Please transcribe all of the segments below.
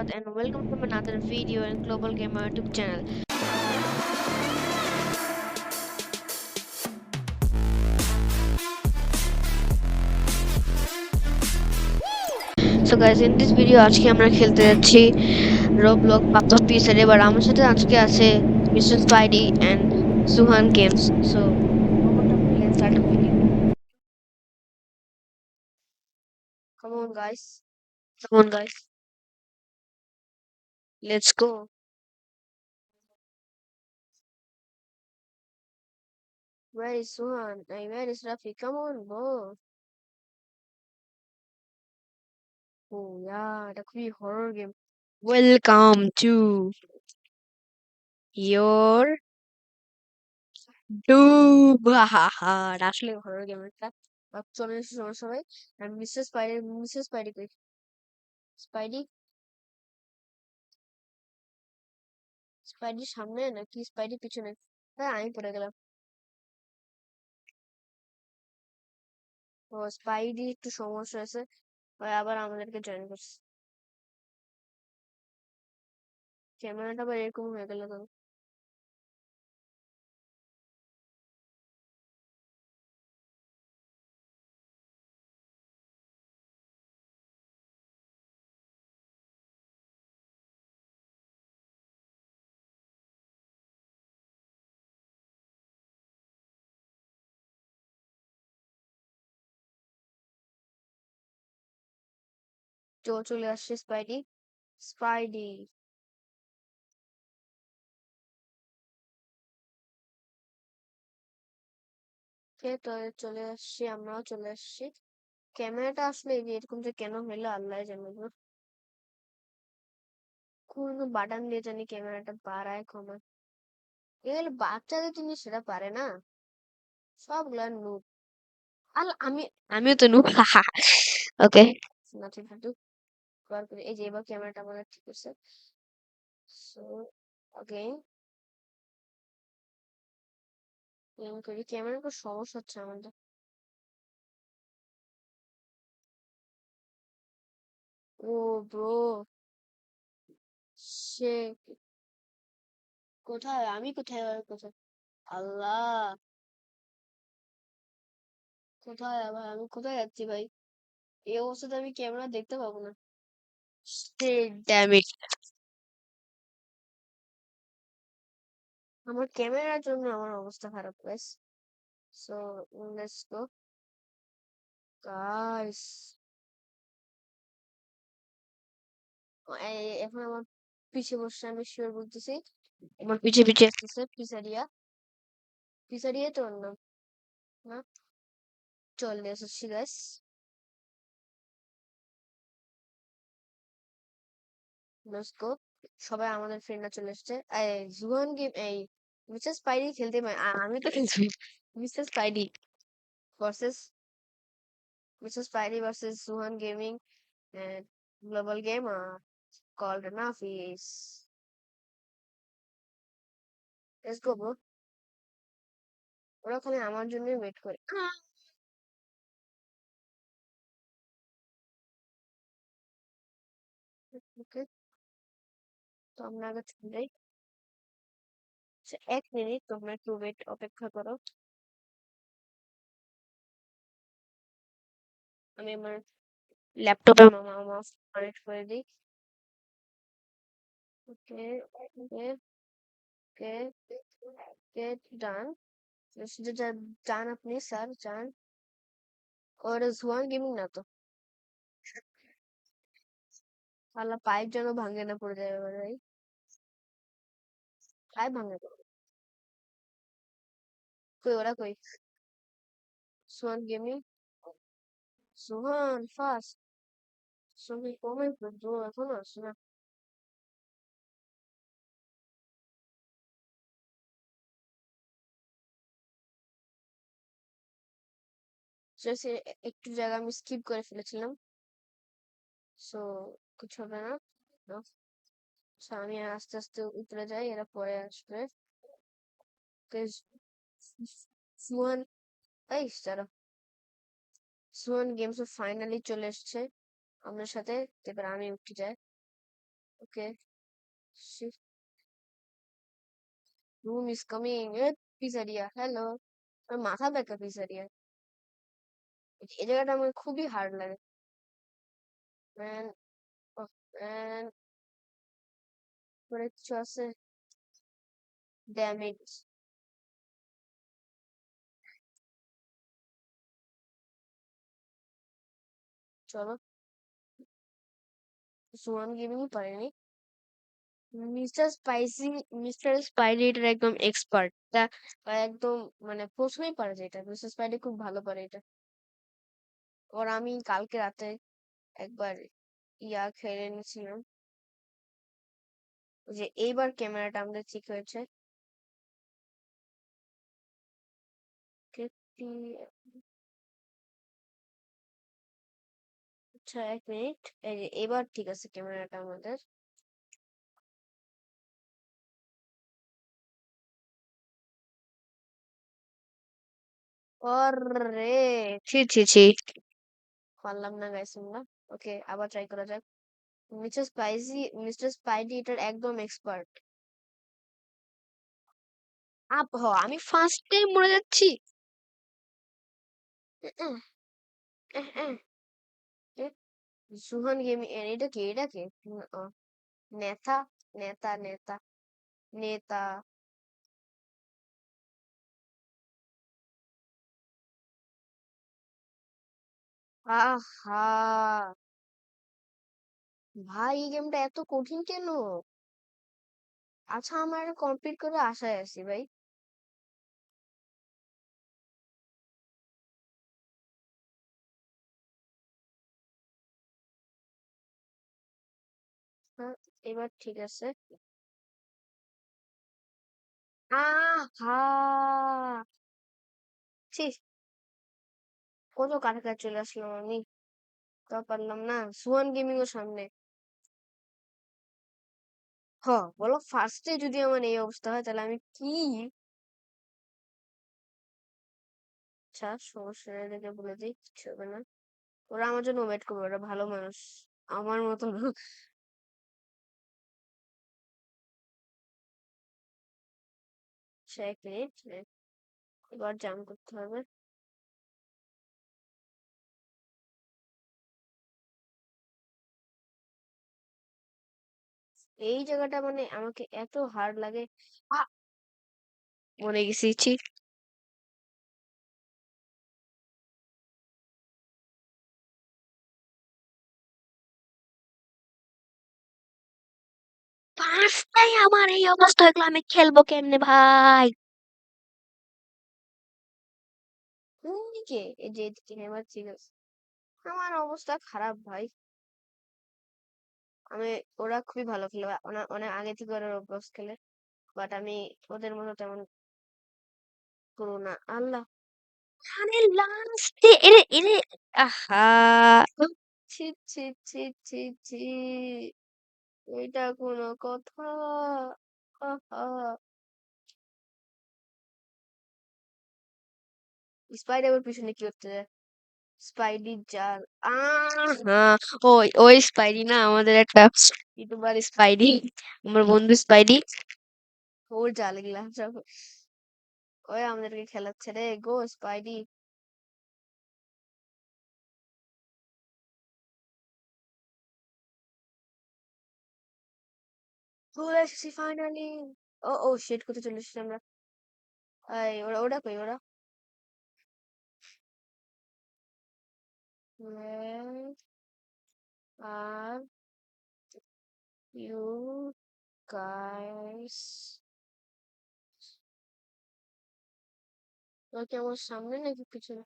Saad and welcome to another video in Global Gamer YouTube channel. So guys, in this video আজকে আমরা খেলতে যাচ্ছি Roblox Path of Peace এর এবার আমার সাথে আজকে আছে Mr. Spidey and Suhan Games. So let's start the video. Come on guys. Come on guys. Let's go. Where is Suhan? Where is Rafi? Come on, bro. Oh yeah, that could be a horror game. Welcome to your Doom. Hahaha. আসলে horror game একটা চলে এসেছে আমার সবাই আর Mrs Spidey কই Spidey Spidey সামনে নাকি Spidey পিছনে হ্যাঁ আমি পড়ে গেলাম ও স্পাইডি একটু সমস্যা আছে ওই আবার আমাদেরকে জয়েন করছে ক্যামেরাটা আবার এরকম হয়ে গেল কেন চলে আসছে স্পাইডি স্পাইডি কে তো চলে আসছি আমরাও চলে আসছি ক্যামেরাটা আসলে এই যে এরকম যে কেন হলো আল্লাহ জানে কোন বাটন দিয়ে জানি ক্যামেরাটা বাড়ায় কমায় এগুলো বাচ্চাদের জিনিস সেটা পারে না সবগুলা নুব আমি আমিও তো noob okay nothing to do বার করে এই যে এবার ক্যামেরাটা আমাদের ঠিক আছে সো ওকে এম করি ক্যামেরার খুব সমস্যা হচ্ছে আমাদের ও ব্রো সে কোথায় আমি কোথায় আর কোথায় আল্লাহ কোথায় আবার আমি কোথায় যাচ্ছি ভাই এই অবস্থাতে আমি ক্যামেরা দেখতে পাবো না ড্যাম ইট আমার ক্যামেরার জন্য আমার অবস্থা খারাপ guys so let's go guys এখন আমার পিছে বসে আমি শিওর বলতেছি আমার পিছে পিছে আসতেছে পিসারিয়া পিসারিয়া তো ওর নাম না চলে এসেছি গাইস লেটস গো সবাই আমাদের ফ্রেন্ডরা চলে এসেছে এই জুয়ান গেম এই মিসেস স্পাইডি খেলতে আমি তো খেলছি Mrs Spidey versus Mrs Spidey versus Juhan gaming global game called Nafis let's go bro ওরা ওখানে আমার জন্যই ওয়েট করে ওকে তো আমরা আগে চলে যাই আচ্ছা, 1 মিনিট তোমরা একটু ওয়েট অপেক্ষা করো আমি আমার ল্যাপটপে মাউস কানেক্ট করে দিই ওকে ওকে ওকে ওকে ডান শুধু যান আপনি স্যার যান ওর জুয়ান গেমিং না তো আল্লাহ পাইপ যেন ভাঙে না পড়ে যাবে এবার ভাই পাইপ ভাঙে তো কই ওরা কই সুহান গেমিং সুহান ফাস্ট সুহান কমে তো এখনো আসছে না সে একটু জায়গা আমি স্কিপ করে ফেলেছিলাম সো কিছু হবে না No? So, আমি আস্তে আস্তে উপরে যাই এরা পরে আসবে সুহান এই দাঁড়া সুহান গেমস ফাইনালি চলে এসছে আমার সাথে এবার আমি উঠে যাই ওকে, রুম ইজ কামিং। পিজারিয়া, হ্যালো। আমার মাথা ব্যথা পিজারিয়া। এই জায়গাটা আমার খুবই হার্ড লাগে। ম্যান, ম্যান, কিছু আছে? ড্যামেজ। চলো, সুয়ান গেমিং পারেনি। মিস্টার স্পাইসি, মিস্টার স্পাইডি এটার একদম এক্সপার্ট। তা একদম মানে প্রথমেই পারে যেটা, মিস্টার স্পাইডি খুব ভালো পারে এটা। ওর আমি কালকে রাতে একবার খেলে নিয়েছিলাম। যে এইবার ক্যামেরাটা আমাদের ঠিক হয়েছে। আচ্ছা, 1 মিনিট। এই যে এবার ঠিক আছে ক্যামেরাটা আমাদের। ওরে, ছি ছি ছি, পারলাম না গাইস আমরা। ওকে, আবার ট্রাই করা যাক। মিস্টার স্পাইডি এটার একদম এক্সপার্ট। আমি ফার্স্ট টাইম মরে যাচ্ছি। উহ, উহ, উহ, এ, সুহান গেমিং, এটা কে, এটা কে? নেতা, নেতা, নেতা, নেতা। আহা, ভাই এই গেমটা এত কঠিন কেন? আচ্ছা, আমার কমপ্লিট করে আশায় আছি ভাই। হ্যাঁ, এবার ঠিক আছে। আহা, ছি, কত কাছাকাছি চলে আসলাম আমি, তাও পারলাম না। সুহান গেমিং ও সামনে। বলো, ফার্স্টে যদি আমার এই অবস্থা হয় তাহলে আমি কি? আচ্ছা, সমস্যা নেই, এদেরকে বলে দিই, কিছু হবে না। ওরা আমার জন্য ওয়েট করবে, ওরা ভালো মানুষ, আমার মতো না। আচ্ছা, 1 মিনিট, এবার জাম করতে হবে। এই জায়গাটা মানে আমাকে এত হার্ড লাগে। আ, মরে গেছি, ছি। ফার্স্টটাই আমার এই অবস্থা হলো, আমি খেলবো কেমনে ভাই? কোন দিকে? এই যে এদিকে, এবার ঠিক আছে। আমার অবস্থা খারাপ ভাই। আমি, ওরা খুবই ভালো খেলে, অনেক আগে থেকে ওরা রোবলক্স খেলে, বাট আমি ওদের মতো তেমন করো না। আল্লাহ, মানে লাস্টে এরে এরে, আহা, ছি ছি ছি ছি ছি, এটা কোনো কথা? আহা, স্পাইডার ওর পিছনে কি করতে যায়? স্পাইডি জাল। হ্যাঁ, ওই ওই স্পাইডি না, আমাদের একটা ইউটিউবার স্পাইডি, আমার বন্ধু স্পাইডি, ওর জাল এগুলা সব। ওই আমাদেরকে খেলাচ্ছে রে, গো স্পাইডি। চলে এসেছি ফাইনালি। ও ও শিট, কোথায় চলে এসেছি আমরা? এই ওরা, ওরা কই ওরা? Where are you guys? ওরা কি আমার সামনে নাকি পিছনে?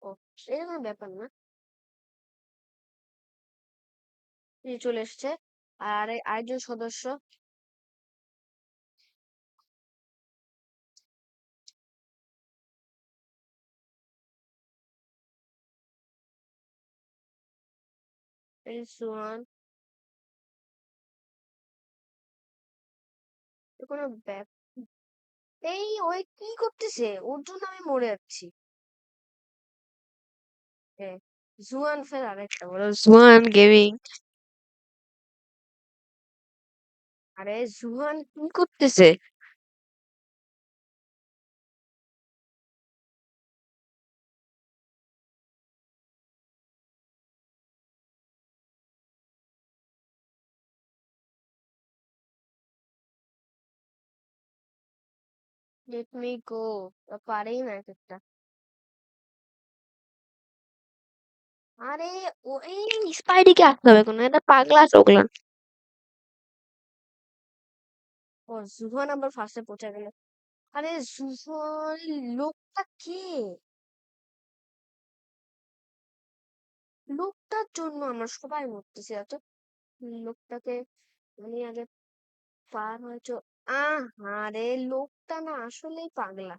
ও, এটা কোনো ব্যাপার না। এই যে চলে এসেছে। আর আরেকজন সদস্য। এই যে সুহান। এটা কোনো এই ওই কি করতেছে? ওর জন্য আমি মরে যাচ্ছি। হ্যাঁ, জুয়ান ফের আরেকটা বলো, জুয়ান গেমিং। আরে জুহান কি করতেছে? Let me go. পারেই না এক একটা। আরে ও এই স্পাইডিকে আসতে হবে কোনো, এটা পাগলা আছে ওগুলা। ও জুহান আবার ফার্স্টে পৌঁছে গেল। আরে জুহান লোকটা কে? লোকটার জন্য আমরা সবাই মরতেছি এত। লোকটাকে মানে আগে পার হয়েছে। আরে লোকটা না আসলেই পাগলা।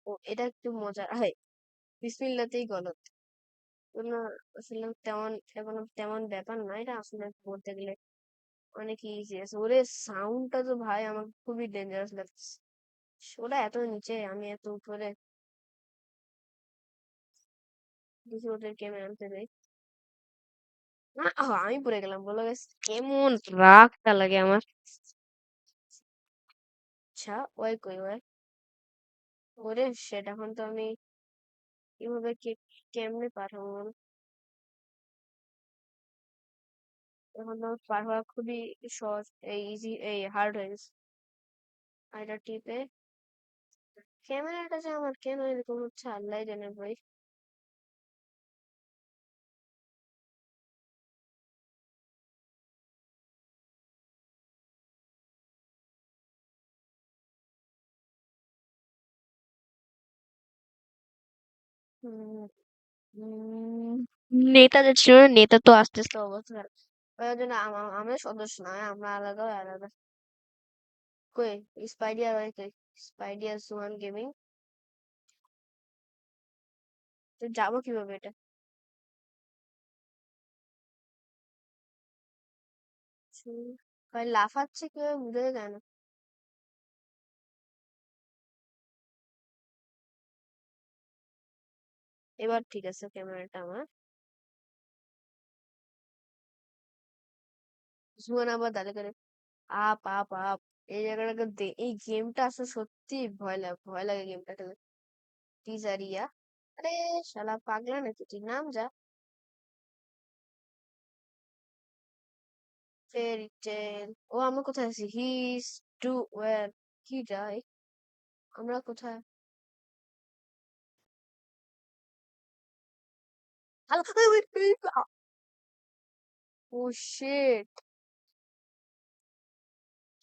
ও এটা একটু মজা হয়। বিসমিল্লাতেই গলত। কোনো আসলে তেমন এখনো তেমন ব্যাপার না, এটা আসলে বলতে গেলে অনেক ইজি আছে। ওরে সাউন্ডটা তো ভাই আমার খুবই ডেঞ্জারাস লাগছে। ওরা এত নিচে, আমি এত উপরে। দেখি ওদের ক্যামেরা আনতে দেয়। না আমি পড়ে গেলাম, বলো guys, কেমন রাগটা লাগে আমার। আচ্ছা ওই কই ওই, ওরে সেটা এখন তো আমি কিভাবে কেমনে পাঠাবো বলো? এখন তো আমার পার হওয়া খুবই সহজ, এই ইজি এই হার্ড হয়ে গেছে। আর এটা টিপে ক্যামেরাটা যে আমার কেন এরকম হচ্ছে আল্লাহ জানে ভাই। হুম, হুম, নেতা যে ছিল না, নেতা তো আস্তে আস্তে অবস্থা খারাপ। ওই জন্য আমরা সদস্য নয়, আমরা আলাদা আলাদা। কই স্পাইডিয়ার ওই কই, স্পাইডিয়ার সুহান গেমিং। তো যাবো কিভাবে এটা? হুম, ভাই লাফাচ্ছে কিভাবে বুঝে যায় না। এবার ঠিক আছে ক্যামেরাটা আমার। সুহান আবার দাঁড়িয়ে করে আপ আপ আপ। এই জায়গাটাকে এই গেমটা আসলে সত্যি ভয় লাগে, ভয় লাগে গেমটা খেলে। টিজারিয়া। আরে শালা পাগলা নাকি তুই, নাম যা। ফেরি টেল। ও আমরা কোথায় আছি? হিজ টু ওয়ার হি ডাই। আমরা কোথায়? ও শিট।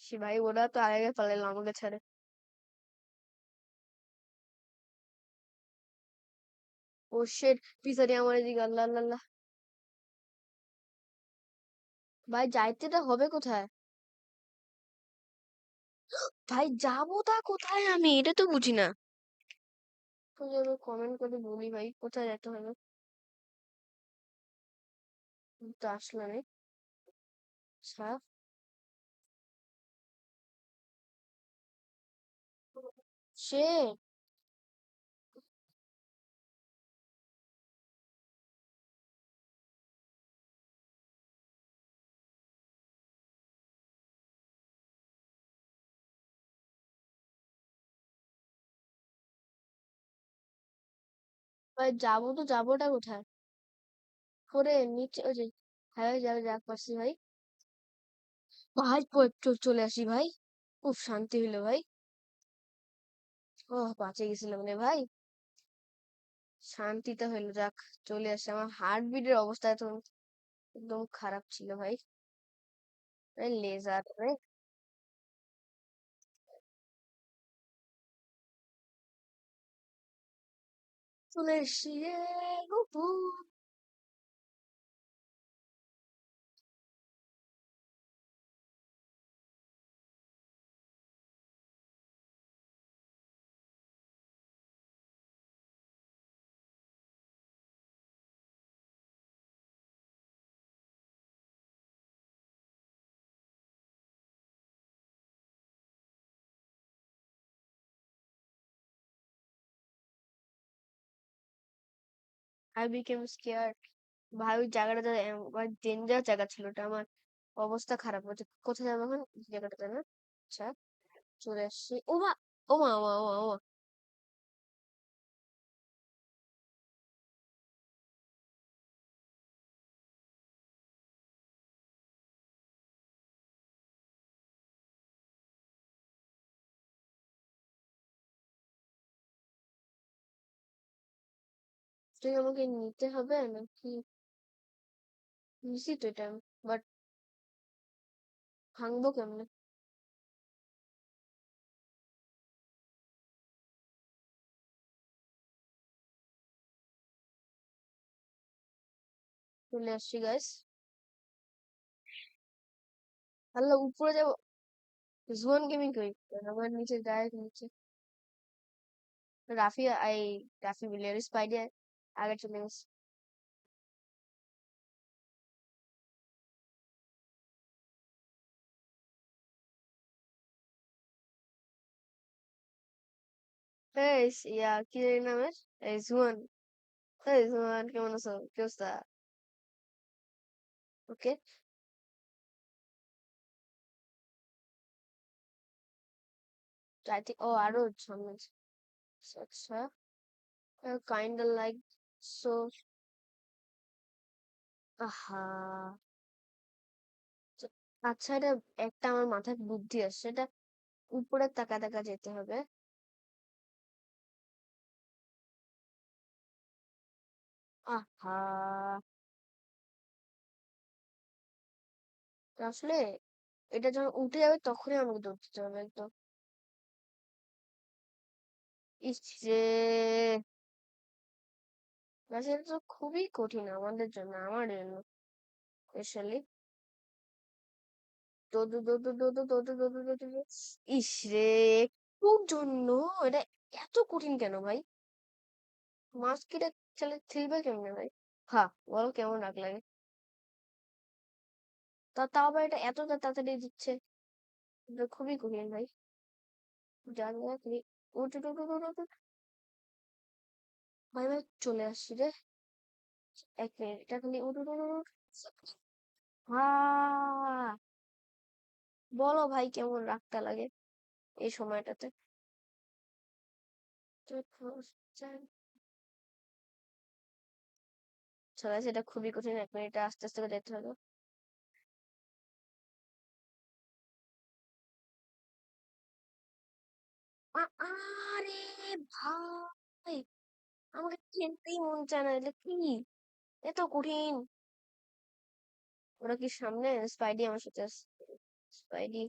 সে ভাই ওরা তো আগে পালাইলো আমাকে ছেড়ে। ও শিট, পিছারি আমার এদিকে, আল্লাহ আল্লাহ আল্লাহ। ভাই যাইতেটা হবে কোথায়? ভাই যাবোটা কোথায় আমি, এটা তো বুঝি না। তো যাবে কমেন্ট করে বলি ভাই কোথায় যেতে হবে। তো আসলে আমি সাফ সে। ভাই যাবো তো যাবোটা কোথায়? করে নিচে ওই যে, হ্যাঁ যাবে যাক পারছি ভাই। ভাই চলে আসি ভাই। খুব শান্তি হইলো ভাই। ও বাঁচে গেছিলাম রে ভাই। শান্তিতে হইলো যাক। চলে আসে, আমার হার্ট বিটের অবস্থা তো একদম খারাপ ছিল ভাই। লেজার রে। চলে এসছি রে। হুহু। I became scared. ভাই ওই জায়গাটা ডেঞ্জার জায়গা ছিল, ওটা আমার অবস্থা খারাপ হচ্ছে। কোথায় যাবো এখন? এই জায়গাটাতে না? আচ্ছা, চলে আসছি। ওমা, ওমা, ওমা, ওমা, ওমা। তুই আমাকে নিতে হবে নাকি? নিছি তো এটা, বাট ভাঙবো কেমনে? চলে আসছি গাইস। আল্লাহ, উপরে যাবো? জুয়ান গেমিং কই? আমার নিচে, ডাইরেক্ট নিচে। রাফি, রাফি বিলিয়ার স্পাইডি আগে চলে গেছে। এই কি জানি নামের? এই জুয়ান। এই জুয়ান, কেমন আছো? কি অবস্থা? ওকে। ও আরো সামনে আছে। আচ্ছা, কাইন্ড লাইক, সো, আহা। তো- আচ্ছা, এটা একটা আমার মাথায় বুদ্ধি আসছে, এটা উপরে তাকা তাকা যেতে হবে। আহা, তো আসলে এটা যখন উঠে যাবে তখনই আমাকে দৌড় দিতে হবে একদম। ইস রে, গাছ, এটা তো খুবই কঠিন আমাদের জন্য, আমার জন্য স্পেশালি। দৌড় দৌড় দৌড় দৌড় দৌড় দৌড় দৌড় দৌড় দৌড়। ইস রে, একটুর জন্য এটা এত কঠিন কেন ভাই? মাছ কেটে ছেলে ছিলবে কেমনে ভাই? হ্যাঁ, বলো কেমন রাগ লাগে? তাও আবার এটা এত তাড়াতাড়ি দিচ্ছে, এটা খুবই কঠিন ভাই। যা যা করি, উঠ উঠ উঠ উঠ উঠ উঠ। ভাই ভাই, চলে আসছি রে। 1 মিনিট, এটা খালি উঠ উঠ উঠ উঠ। হ্যাঁ, বলো ভাই কেমন রাগটা লাগে এই সময়টাতে? চলে, সেটা খুবই কঠিন। 1 মিনিট আস্তে আস্তে করে যেতে হবে। আরে ভাই, আমাকে খেলতেই মন চায় না, এটা কি এত কঠিন? ওরা কি সামনে? স্পাইডি আমার সাথে আছে। স্পাইডি,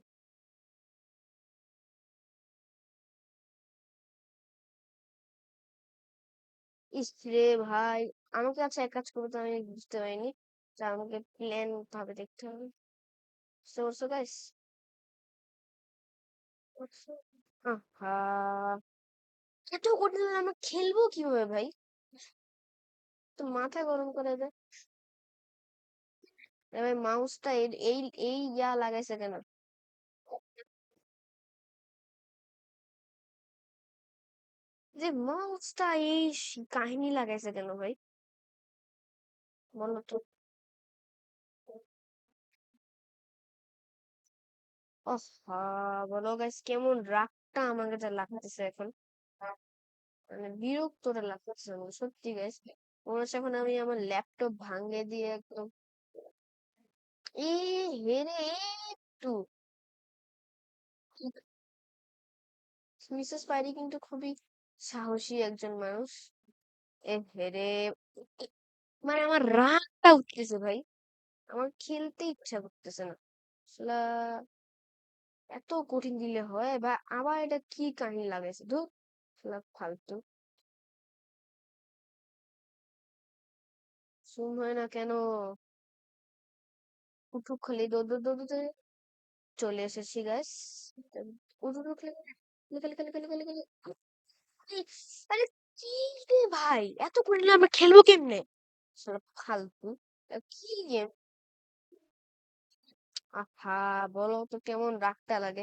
ইস রে ভাই, আমাকে আচ্ছা এক কাজ করবো তো, আমি বুঝতে পারিনি যে আমাকে প্ল্যান ভাবে দেখতে হবে। বুঝতে পারছো গাইস? আহা, এত কঠিন হলে আমরা খেলবো কিভাবে ভাই? তো মাথা গরম করে দেয়। এবার মাউসটা এই এই এই লাগাইছে কেন? যে মাউসটা এই কাহিনী লাগাইছে কেন ভাই? বলো তো। আহা, বলো গাইস, কেমন রাগটা আমাকে যা লাগতেছে এখন। মানে বিরক্তটা লাগতেছে আমার, সত্যি গাইস। মনে হচ্ছে এখন আমি আমার ল্যাপটপ ভাঙে দিয়ে একদম। এ হেরে, একটু। মিসেস পাইরি কিন্তু খুবই সাহসী একজন মানুষ। এ হেরে, মানে আমার রাগটা উঠতেছে ভাই, আমার খেলতে ইচ্ছা করতেছে না। আসলে এত কঠিন দিলে হয়? বা আবার এটা কি কাহিনী লাগাইছে ধুর, ফালতু। শুন হয় না কেন? উঠুক খালি, দৌড় দৌড় দৌড় দৌড়। চলে এসেছি গাইস। উঠুক উঠুক, খালি খালি খালি খালি খালি খালি খালি। আরে, আরে কি রে ভাই, এত করলে আমরা খেলবো কেমনে? শালা ফালতু। কি গেম? আহা, বলো তো কেমন রাগটা লাগে।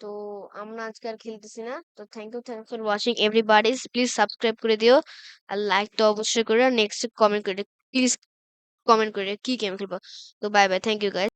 তো আমরা আজকে আর খেলতেছি না। তো thank for watching everybody, please subscribe করে দিও আর লাইক তো অবশ্যই করে, নেক্সট কমেন্ট করে, প্লিজ কমেন্ট করে কি গেম খেলবো। তো bye bye, thank you guys.